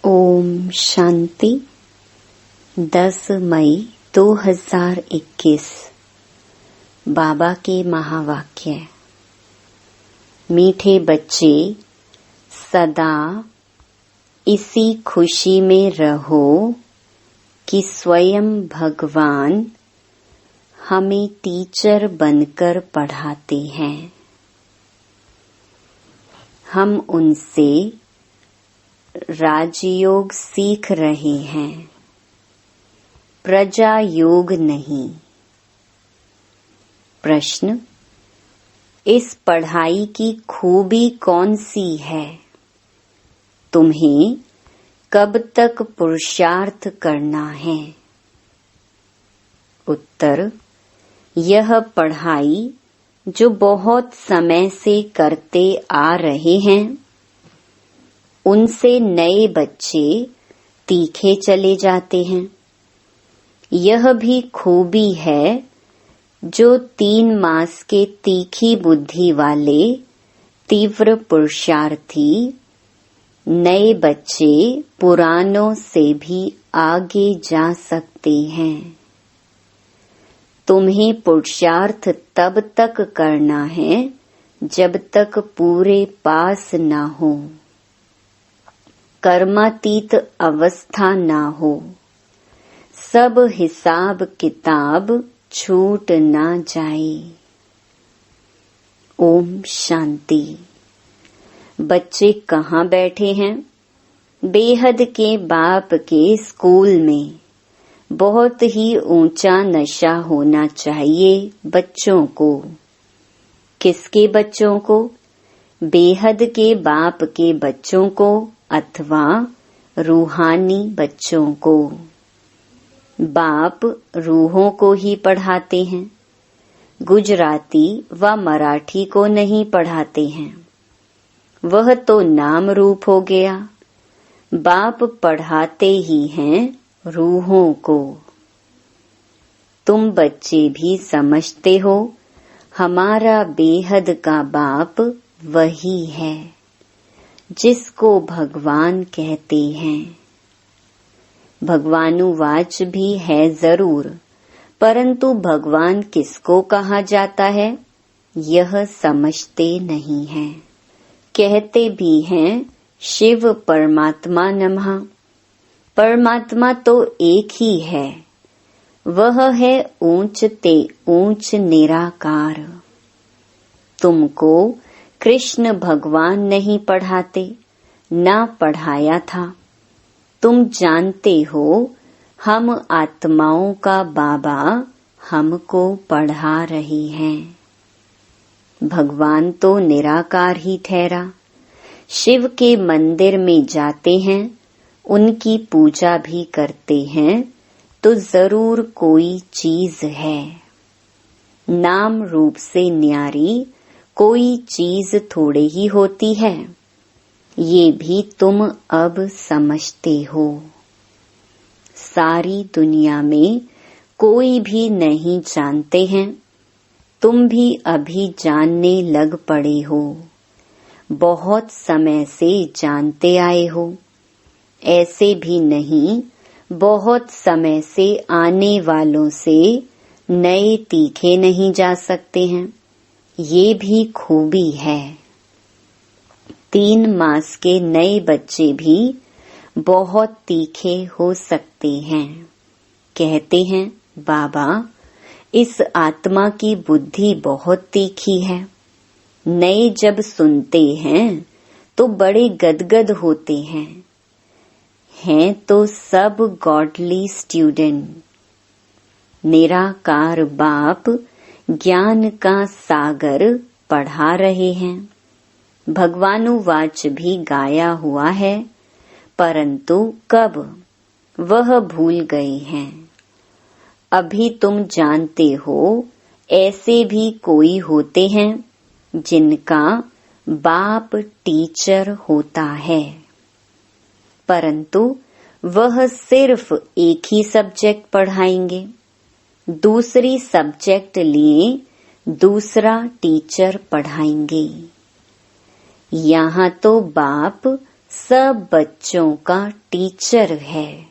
ओम शांति। 10 मई 2021 बाबा के महावाक्य। मीठे बच्चे, सदा इसी खुशी में रहो कि स्वयं भगवान हमें टीचर बनकर पढ़ाते हैं। हम उनसे राजयोग सीख रहे हैं, प्रजा योग नहीं। प्रश्न: इस पढ़ाई की खूबी कौन सी है? तुम्हें कब तक पुरुषार्थ करना है? उत्तर: यह पढ़ाई जो बहुत समय से करते आ रहे हैं, उनसे नए बच्चे तीखे चले जाते हैं। यह भी खूबी है जो 3 मास के तीखी बुद्धि वाले तीव्र पुरुषार्थी नए बच्चे पुरानों से भी आगे जा सकते हैं। तुम्हें पुरुषार्थ तब तक करना है जब तक पूरे पास न हो, कर्मातीत अवस्था ना हो, सब हिसाब किताब छूट ना जाए। ओम शांति। बच्चे कहाँ बैठे हैं? बेहद के बाप के स्कूल में। बहुत ही ऊंचा नशा होना चाहिए बच्चों को। किसके बच्चों को? बेहद के बाप के बच्चों को अथवा रूहानी बच्चों को। बाप रूहों को ही पढ़ाते हैं, गुजराती व मराठी को नहीं पढ़ाते हैं। वह तो नाम रूप हो गया। बाप पढ़ाते ही हैं रूहों को। तुम बच्चे भी समझते हो, हमारा बेहद का बाप वही है जिसको भगवान कहते हैं। भगवानुवाच भी है जरूर, परंतु भगवान किसको कहा जाता है यह समझते नहीं हैं। कहते भी हैं शिव परमात्मा नमः। परमात्मा तो एक ही है, वह है ऊंच ते ऊंच निराकार। तुमको कृष्ण भगवान नहीं पढ़ाते, ना पढ़ाया था। तुम जानते हो हम आत्माओं का बाबा हमको पढ़ा रही हैं। भगवान तो निराकार ही ठहरा। शिव के मंदिर में जाते हैं, उनकी पूजा भी करते हैं, तो जरूर कोई चीज है। नाम रूप से न्यारी कोई चीज थोड़े ही होती है। ये भी तुम अब समझते हो। सारी दुनिया में कोई भी नहीं जानते हैं, तुम भी अभी जानने लग पड़े हो। बहुत समय से जानते आए हो। ऐसे भी नहीं, बहुत समय से आने वालों से नए तीखे नहीं जा सकते हैं। ये भी खूबी है। 3 मास के नए बच्चे भी बहुत तीखे हो सकते हैं। कहते हैं बाबा, इस आत्मा की बुद्धि बहुत तीखी है। नए जब सुनते हैं तो बड़े गदगद होते हैं। हैं तो सब गॉडली स्टूडेंट। निराकार बाप ज्ञान का सागर पढ़ा रहे हैं। भगवानुवाच भी गाया हुआ है, परंतु कब वह भूल गए हैं। अभी तुम जानते हो ऐसे भी कोई होते हैं जिनका बाप टीचर होता है, परंतु वह सिर्फ एक ही सब्जेक्ट पढ़ाएंगे। दूसरी सब्जेक्ट लिए दूसरा टीचर पढ़ाएंगे। यहाँ तो बाप सब बच्चों का टीचर है।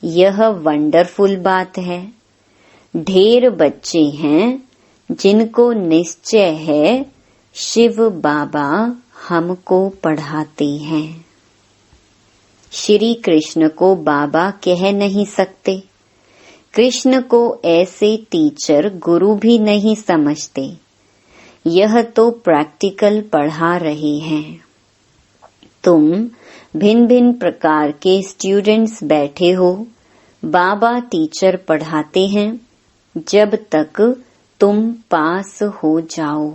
यह वंडरफुल बात है। ढेर बच्चे हैं जिनको निश्चय है शिव बाबा हमको पढ़ाते हैं। श्री कृष्ण को बाबा कह नहीं सकते। कृष्ण को ऐसे टीचर गुरु भी नहीं समझते। यह तो प्रैक्टिकल पढ़ा रहे हैं। तुम भिन्न भिन्न प्रकार के स्टूडेंट्स बैठे हो। बाबा टीचर पढ़ाते हैं जब तक तुम पास हो जाओ।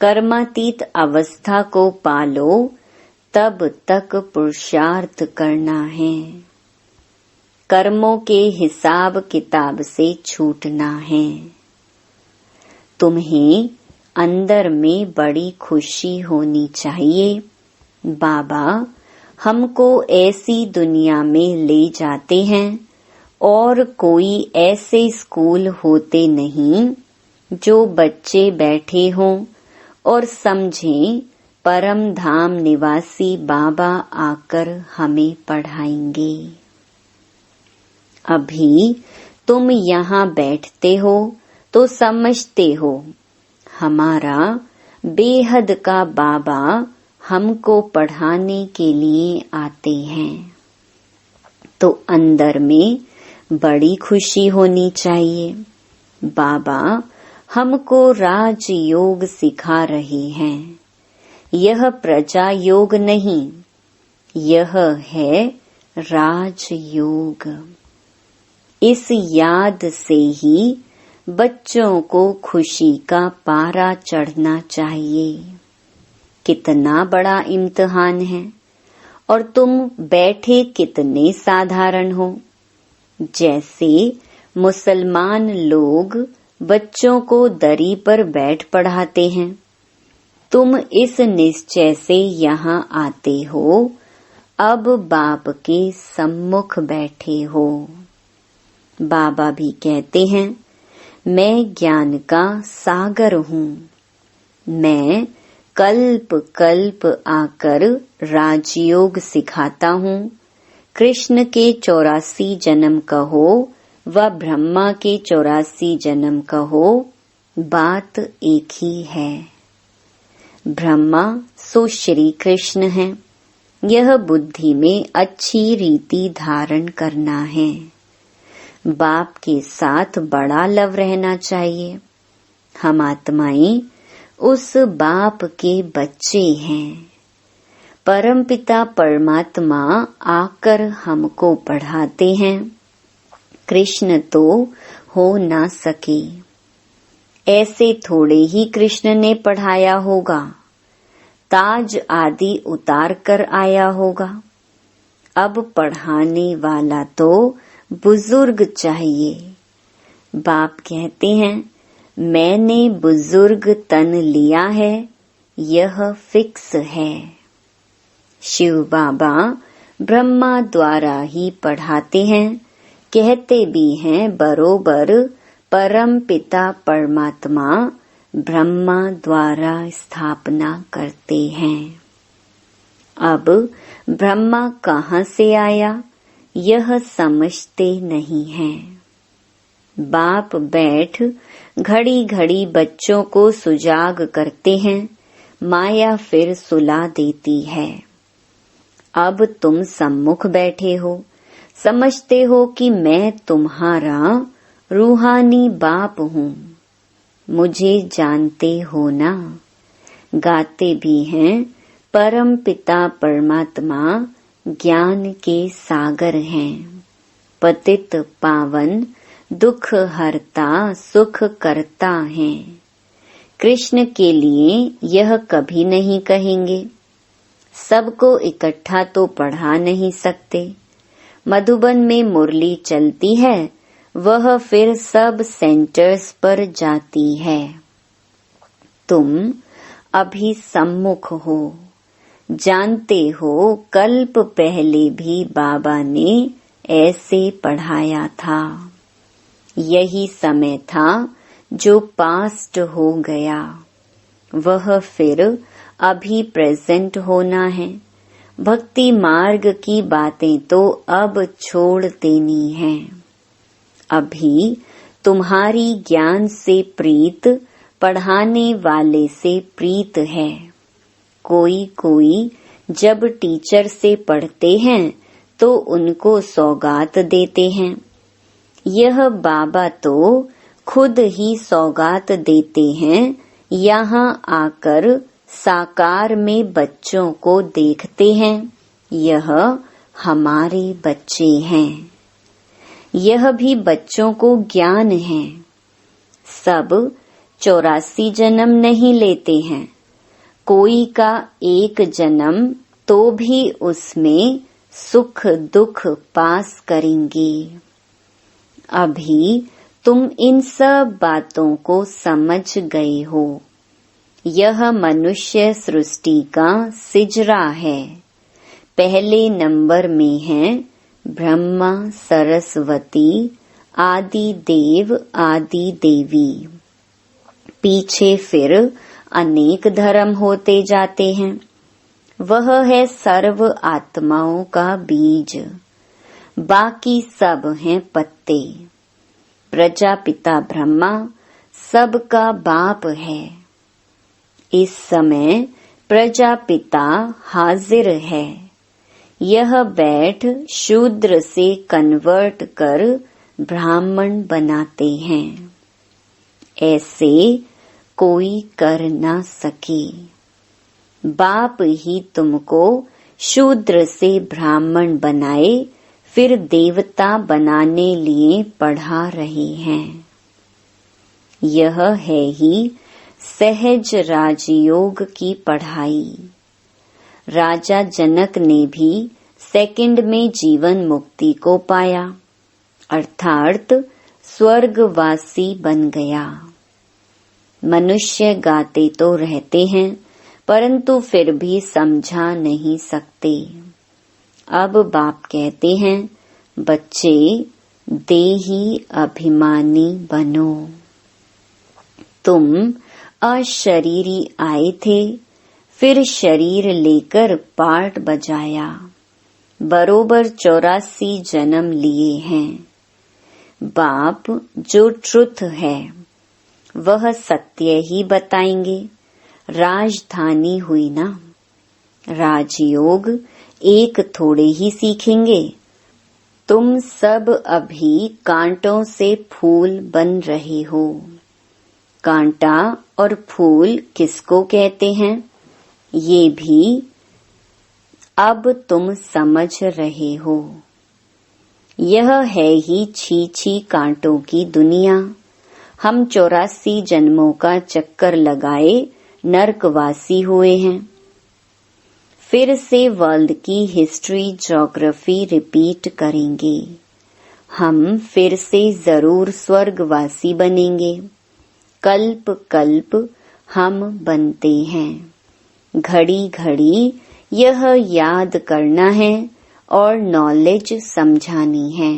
कर्मातीत अवस्था को पालो, तब तक पुरुषार्थ करना है। कर्मों के हिसाब किताब से छूटना है। तुम्हें अंदर में बड़ी खुशी होनी चाहिए। बाबा हमको ऐसी दुनिया में ले जाते हैं और कोई ऐसे स्कूल होते नहीं जो बच्चे बैठे हों और समझें परम धाम निवासी बाबा आकर हमें पढ़ाएंगे। अभी तुम यहाँ बैठते हो तो समझते हो हमारा बेहद का बाबा हमको पढ़ाने के लिए आते हैं। तो अंदर में बड़ी खुशी होनी चाहिए। बाबा हमको राजयोग सिखा रहे हैं। यह प्रजा योग नहीं, यह है राजयोग। इस याद से ही बच्चों को खुशी का पारा चढ़ना चाहिए। कितना बड़ा इम्तिहान है और तुम बैठे कितने साधारण हो। जैसे मुसलमान लोग बच्चों को दरी पर बैठ पढ़ाते हैं, तुम इस निश्चय से यहाँ आते हो, अब बाप के सम्मुख बैठे हो। बाबा भी कहते हैं, मैं ज्ञान का सागर हूँ। मैं कल्प कल्प आकर राजयोग सिखाता हूँ। कृष्ण के 84 जन्म कहो व ब्रह्मा के 84 जन्म कहो, बात एक ही है। ब्रह्मा सो श्री कृष्ण है। यह बुद्धि में अच्छी रीति धारण करना है। बाप के साथ बड़ा लव रहना चाहिए। हम आत्माएं उस बाप के बच्चे हैं। परमपिता परमात्मा आकर हमको पढ़ाते हैं। कृष्ण तो हो ना सके। ऐसे थोड़े ही कृष्ण ने पढ़ाया होगा। ताज आदि उतार कर आया होगा। अब पढ़ाने वाला तो बुजुर्ग चाहिए। बाप कहते हैं, मैंने बुजुर्ग तन लिया है, यह फिक्स है। शिव बाबा ब्रह्मा द्वारा ही पढ़ाते हैं, कहते भी हैं बरोबर परम पिता परमात्मा ब्रह्मा द्वारा स्थापना करते हैं। अब ब्रह्मा कहाँ से आया, यह समझते नहीं हैं। बाप बैठ घड़ी घड़ी बच्चों को सुजाग करते हैं, माया फिर सुला देती है। अब तुम सम्मुख बैठे हो, समझते हो कि मैं तुम्हारा रूहानी बाप हूँ। मुझे जानते हो ना। गाते भी हैं, परम पिता परमात्मा ज्ञान के सागर हैं। पतित पावन दुख हरता सुख करता है। कृष्ण के लिए यह कभी नहीं कहेंगे। सबको इकट्ठा तो पढ़ा नहीं सकते। मधुबन में मुरली चलती है, वह फिर सब सेंटर्स पर जाती है। तुम अभी सम्मुख हो, जानते हो कल्प पहले भी बाबा ने ऐसे पढ़ाया था। यही समय था जो पास्ट हो गया। वह फिर अभी प्रेजेंट होना है। भक्ति मार्ग की बातें तो अब छोड़ देनी है। अभी तुम्हारी ज्ञान से प्रीत पढ़ाने वाले से प्रीत है। कोई कोई जब टीचर से पढ़ते हैं तो उनको सौगात देते हैं। यह बाबा तो खुद ही सौगात देते हैं। यहाँ आकर साकार में बच्चों को देखते हैं। यह हमारे बच्चे हैं। यह भी बच्चों को ज्ञान है। सब 84 जन्म नहीं लेते हैं। कोई का एक जन्म तो भी उसमें सुख दुख पास करेंगे। अभी तुम इन सब बातों को समझ गए हो। यह मनुष्य सृष्टि का सिजरा है। पहले नंबर में है ब्रह्मा सरस्वती आदि देव आदि देवी। पीछे फिर अनेक धर्म होते जाते हैं। वह है सर्व आत्माओं का बीज। बाकी सब हैं पत्ते। प्रजापिता ब्रह्मा सबका बाप है। इस समय प्रजापिता हाजिर है। यह बैठ शूद्र से कन्वर्ट कर ब्राह्मण बनाते हैं। ऐसे कोई कर ना सके। बाप ही तुमको शूद्र से ब्राह्मण बनाए फिर देवता बनाने लिए पढ़ा रहे हैं। यह है ही सहज राजयोग की पढ़ाई। राजा जनक ने भी सेकंड में जीवन मुक्ति को पाया, अर्थात स्वर्गवासी बन गया। मनुष्य गाते तो रहते हैं परंतु फिर भी समझा नहीं सकते। अब बाप कहते हैं, बच्चे देही अभिमानी बनो। तुम अशरीरी आए थे, फिर शरीर लेकर पार्ट बजाया। बरोबर 84 जन्म लिए हैं। बाप जो ट्रुथ है वह सत्य ही बताएंगे। राजधानी हुई ना। राजयोग एक थोड़े ही सीखेंगे। तुम सब अभी कांटों से फूल बन रहे हो। कांटा और फूल किसको कहते हैं ये भी अब तुम समझ रहे हो। यह है ही छी कांटों की दुनिया। हम 84 जन्मों का चक्कर लगाए नरकवासी हुए हैं। फिर से वर्ल्ड की हिस्ट्री ज्योग्राफी रिपीट करेंगे। हम फिर से जरूर स्वर्गवासी बनेंगे। कल्प कल्प हम बनते हैं। घड़ी घड़ी यह याद करना है और नॉलेज समझानी है।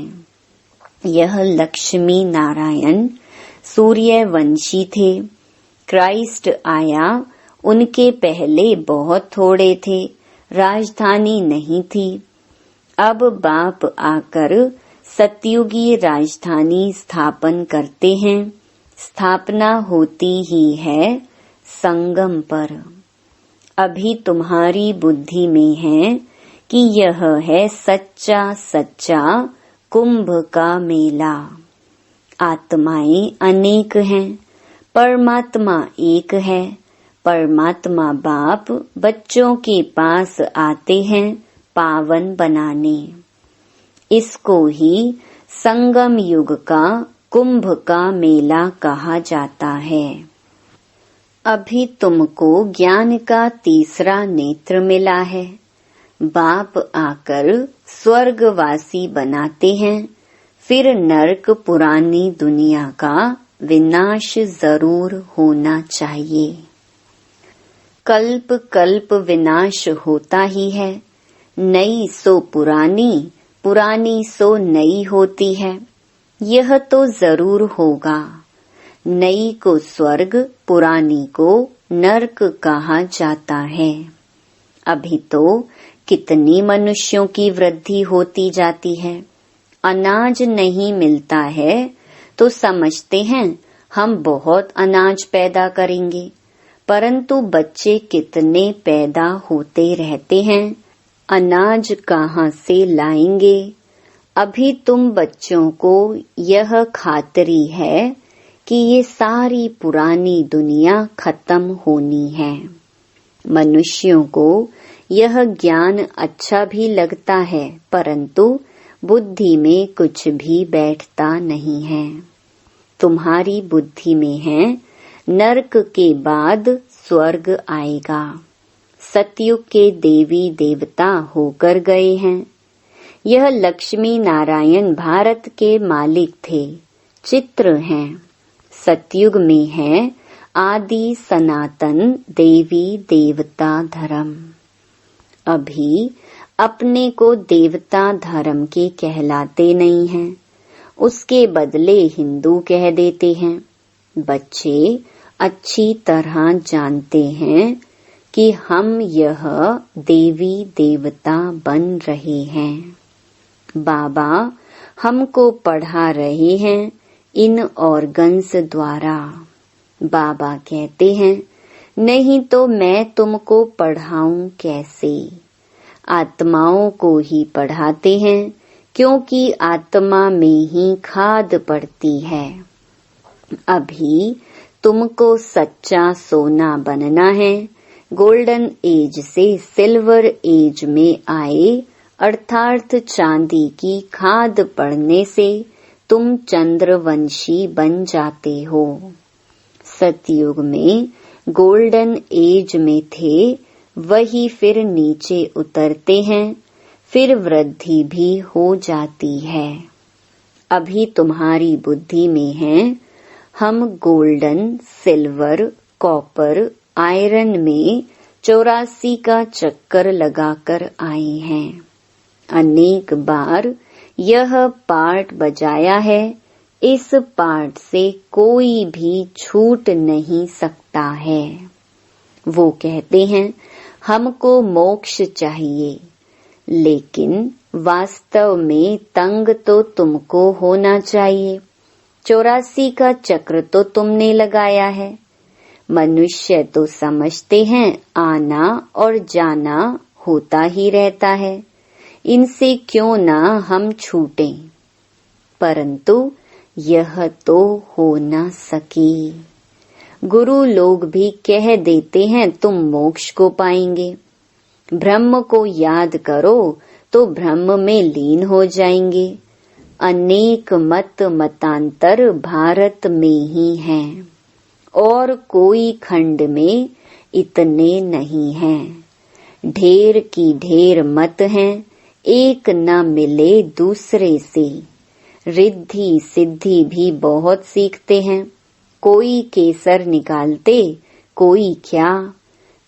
यह लक्ष्मी नारायण सूर्यवंशी थे। क्राइस्ट आया, उनके पहले बहुत थोड़े थे, राजधानी नहीं थी। अब बाप आकर सतयुगी राजधानी स्थापन करते हैं। स्थापना होती ही है संगम पर। अभी तुम्हारी बुद्धि में है कि यह है सच्चा सच्चा कुंभ का मेला। आत्माएं अनेक हैं, परमात्मा एक है। परमात्मा बाप बच्चों के पास आते हैं पावन बनाने। इसको ही संगम युग का कुंभ का मेला कहा जाता है। अभी तुमको ज्ञान का तीसरा नेत्र मिला है। बाप आकर स्वर्गवासी बनाते हैं। फिर नरक पुरानी दुनिया का विनाश जरूर होना चाहिए। कल्प कल्प विनाश होता ही है। नई सो पुरानी, पुरानी सो नई होती है। यह तो जरूर होगा। नई को स्वर्ग, पुरानी को नरक कहा जाता है। अभी तो कितनी मनुष्यों की वृद्धि होती जाती है। अनाज नहीं मिलता है तो समझते हैं हम बहुत अनाज पैदा करेंगे, परंतु बच्चे कितने पैदा होते रहते हैं, अनाज कहाँ से लाएंगे। अभी तुम बच्चों को यह खातरी है कि ये सारी पुरानी दुनिया खत्म होनी है। मनुष्यों को यह ज्ञान अच्छा भी लगता है, परंतु बुद्धि में कुछ भी बैठता नहीं है। तुम्हारी बुद्धि में है नरक के बाद स्वर्ग आएगा। सतयुग के देवी देवता होकर गए हैं। यह लक्ष्मी नारायण भारत के मालिक थे, चित्र हैं। सतयुग में है आदि सनातन देवी देवता धर्म। अभी अपने को देवता धर्म के कहलाते नहीं हैं, उसके बदले हिंदू कह देते हैं। बच्चे अच्छी तरह जानते हैं कि हम यह देवी देवता बन रहे हैं। बाबा हमको पढ़ा रहे हैं इन ऑर्गन्स द्वारा। बाबा कहते हैं नहीं तो मैं तुमको पढ़ाऊं कैसे। आत्माओं को ही पढ़ाते हैं क्योंकि आत्मा में ही खाद पड़ती है। अभी तुमको सच्चा सोना बनना है। गोल्डन एज से सिल्वर एज में आए, अर्थात चांदी की खाद पड़ने से तुम चंद्रवंशी बन जाते हो। सतयुग में गोल्डन एज में थे, वही फिर नीचे उतरते हैं, फिर वृद्धि भी हो जाती है। अभी तुम्हारी बुद्धि में है हम गोल्डन, सिल्वर, कॉपर, आयरन में 84 का चक्कर लगाकर आए हैं। अनेक बार यह पार्ट बजाया है, इस पार्ट से कोई भी छूट नहीं सकता है। वो कहते हैं हमको मोक्ष चाहिए, लेकिन वास्तव में तंग तो तुमको होना चाहिए। 84 का चक्र तो तुमने लगाया है। मनुष्य तो समझते हैं आना और जाना होता ही रहता है, इनसे क्यों ना हम छूटें, परंतु यह तो हो न सके। गुरु लोग भी कह देते हैं तुम मोक्ष को पाएंगे। ब्रह्म को याद करो तो ब्रह्म में लीन हो जाएंगे। अनेक मत मतांतर भारत में ही हैं और कोई खंड में इतने नहीं हैं। ढेर की ढेर मत हैं, एक न मिले दूसरे से। रिद्धि सिद्धि भी बहुत सीखते हैं, कोई केसर निकालते, कोई क्या।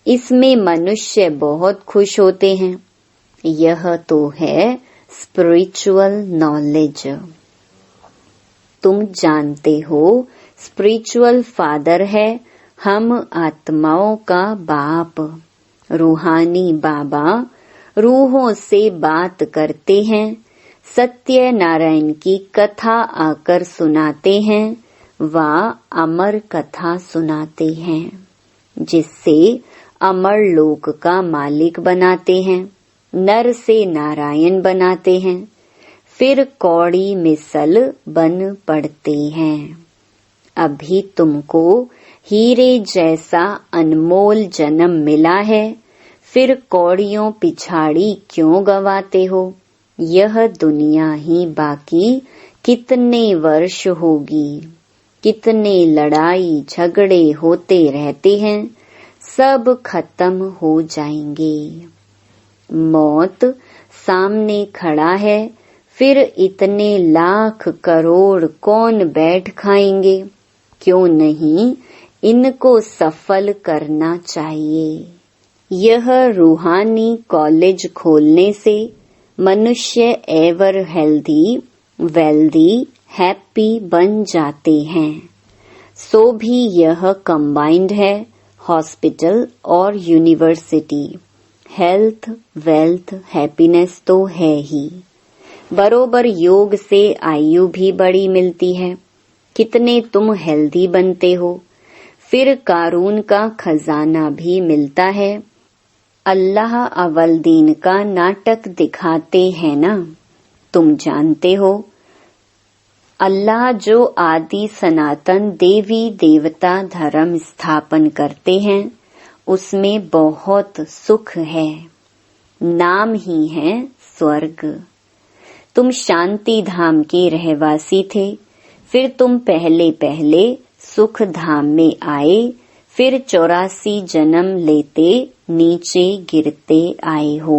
इसमें मनुष्य बहुत खुश होते हैं। यह तो है स्पिरिचुअल नॉलेज। तुम जानते हो स्पिरिचुअल फादर है हम आत्माओं का बाप। रूहानी बाबा रूहों से बात करते हैं, सत्य नारायण की कथा आकर सुनाते हैं, वा अमर कथा सुनाते हैं, जिससे अमर लोक का मालिक बनाते हैं, नर से नारायण बनाते हैं, फिर कौड़ी मिसल बन पड़ते हैं। अभी तुमको हीरे जैसा अनमोल जन्म मिला है, फिर कौड़ियों पिछाड़ी क्यों गवाते हो। यह दुनिया ही बाकी कितने वर्ष होगी, कितने लड़ाई झगड़े होते रहते हैं, सब खत्म हो जाएंगे। मौत सामने खड़ा है, फिर इतने लाख करोड़ कौन बैठ खाएंगे। क्यों नहीं इनको सफल करना चाहिए। यह रूहानी कॉलेज खोलने से मनुष्य एवर हेल्दी, वेल्दी, हैप्पी बन जाते हैं। सो भी यह कंबाइंड है, हॉस्पिटल और यूनिवर्सिटी, हेल्थ, वेल्थ, हैप्पीनेस तो है ही। बरोबर योग से आयु भी बड़ी मिलती है। कितने तुम हेल्दी बनते हो। फिर कारून का खजाना भी मिलता है। अल्लाह अव्वल दीन का नाटक दिखाते हैं ना, तुम जानते हो। अल्लाह जो आदि सनातन देवी देवता धर्म स्थापन करते हैं, उसमें बहुत सुख है। नाम ही है स्वर्ग। तुम शांति धाम के रहवासी थे, फिर तुम पहले पहले सुख धाम में आए, फिर 84 जन्म लेते नीचे गिरते आए हो।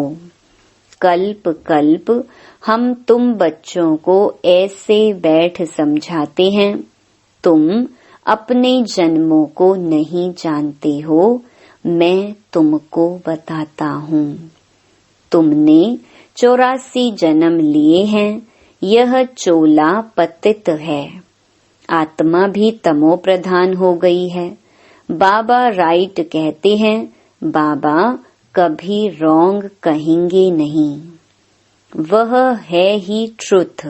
कल्प कल्प हम तुम बच्चों को ऐसे बैठ समझाते हैं। तुम अपने जन्मों को नहीं जानते हो, मैं तुमको बताता हूँ। तुमने 84 जन्म लिए हैं। यह चोला पतित है। आत्मा भी तमो प्रधान हो गई है। बाबा राइट कहते हैं, बाबा कभी रॉन्ग कहेंगे नहीं। वह है ही ट्रुथ।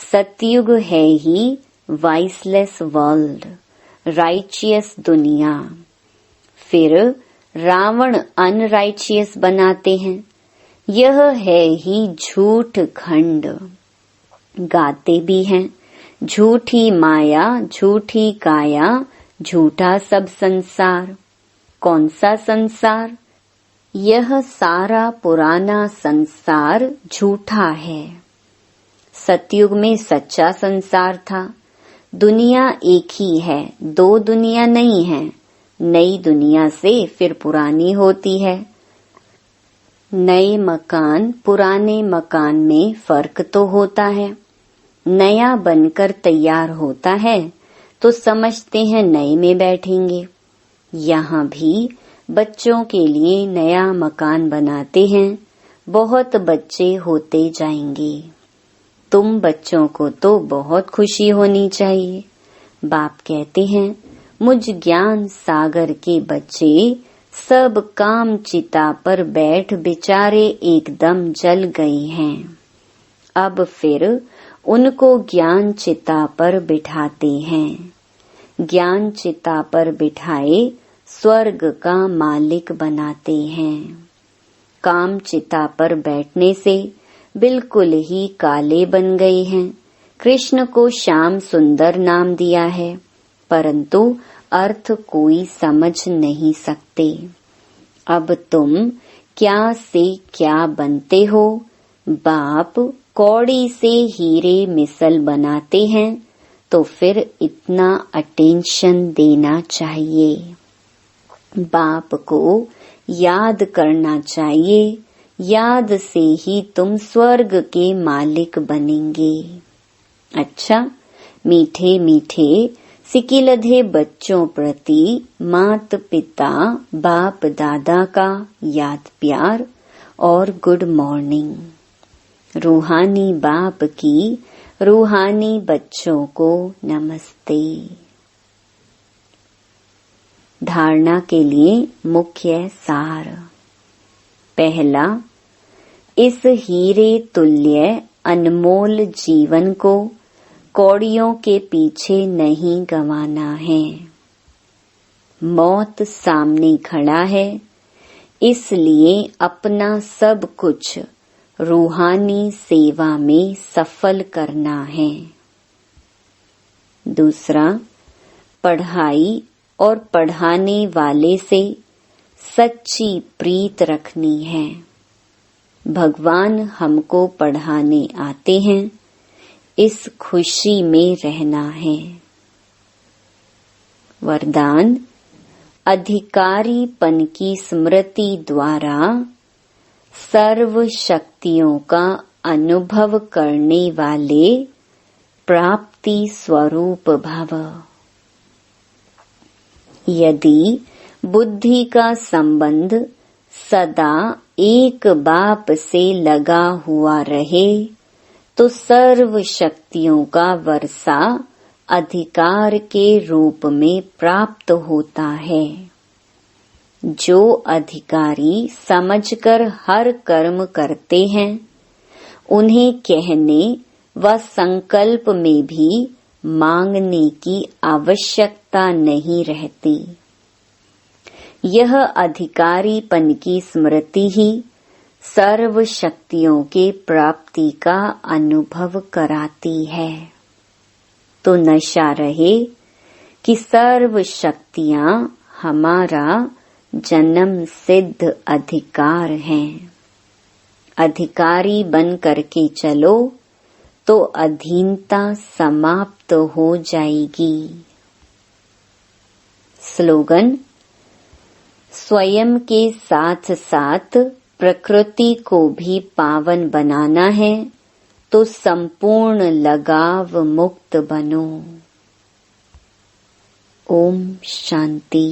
सतयुग है ही वाइसलेस वर्ल्ड, राइचियस दुनिया। फिर रावण अनराइचियस बनाते हैं। यह है ही झूठ खंड। गाते भी हैं, झूठी माया झूठी काया, झूठा सब संसार। कौन सा संसार? यह सारा पुराना संसार झूठा है। सतयुग में सच्चा संसार था। दुनिया एक ही है, दो दुनिया नहीं है। नई दुनिया से फिर पुरानी होती है। नए मकान पुराने मकान में फर्क तो होता है। नया बनकर तैयार होता है तो समझते हैं नए में बैठेंगे। यहाँ भी बच्चों के लिए नया मकान बनाते हैं। बहुत बच्चे होते जाएंगे। तुम बच्चों को तो बहुत खुशी होनी चाहिए। बाप कहते हैं, मुझ ज्ञान सागर के बच्चे सब काम चिता पर बैठ बेचारे एकदम जल गए हैं। अब फिर उनको ज्ञान चिता पर बिठाते हैं। ज्ञान चिता पर बिठाए स्वर्ग का मालिक बनाते हैं। काम चिता पर बैठने से बिल्कुल ही काले बन गए हैं। कृष्ण को श्याम सुंदर नाम दिया है, परंतु अर्थ कोई समझ नहीं सकते। अब तुम क्या से क्या बनते हो। बाप कौड़ी से हीरे मिसल बनाते हैं, तो फिर इतना अटेंशन देना चाहिए। बाप को याद करना चाहिए। याद से ही तुम स्वर्ग के मालिक बनेंगे। अच्छा, मीठे मीठे सिकिलधे बच्चों प्रति मात पिता बाप दादा का याद प्यार और गुड मॉर्निंग। रूहानी बाप की रूहानी बच्चों को नमस्ते। धारणा के लिए मुख्य सार। पहला, इस हीरे तुल्य अनमोल जीवन को कौड़ियों के पीछे नहीं गंवाना है। मौत सामने खड़ा है, इसलिए अपना सब कुछ रूहानी सेवा में सफल करना है। दूसरा, पढ़ाई और पढ़ाने वाले से सच्ची प्रीत रखनी है। भगवान हमको पढ़ाने आते हैं, इस खुशी में रहना है। वरदान, अधिकारीपन की स्मृति द्वारा सर्व शक्तियों का अनुभव करने वाले प्राप्ति स्वरूप भव। यदि बुद्धि का संबंध सदा एक बाप से लगा हुआ रहे, तो सर्व शक्तियों का वर्षा अधिकार के रूप में प्राप्त होता है। जो अधिकारी समझकर हर कर्म करते हैं उन्हें कहने व संकल्प में भी मांगने की आवश्यकता नहीं रहती। यह अधिकारीपन की स्मृति ही सर्व शक्तियों के प्राप्ति का अनुभव कराती है। तो नशा रहे कि सर्व शक्तियां हमारा जन्म सिद्ध अधिकार हैं। अधिकारी बन करके चलो तो अधीनता समाप्त हो जाएगी। स्लोगन: स्वयं के साथ साथ प्रकृति को भी पावन बनाना है तो संपूर्ण लगाव मुक्त बनो। ओम शांति।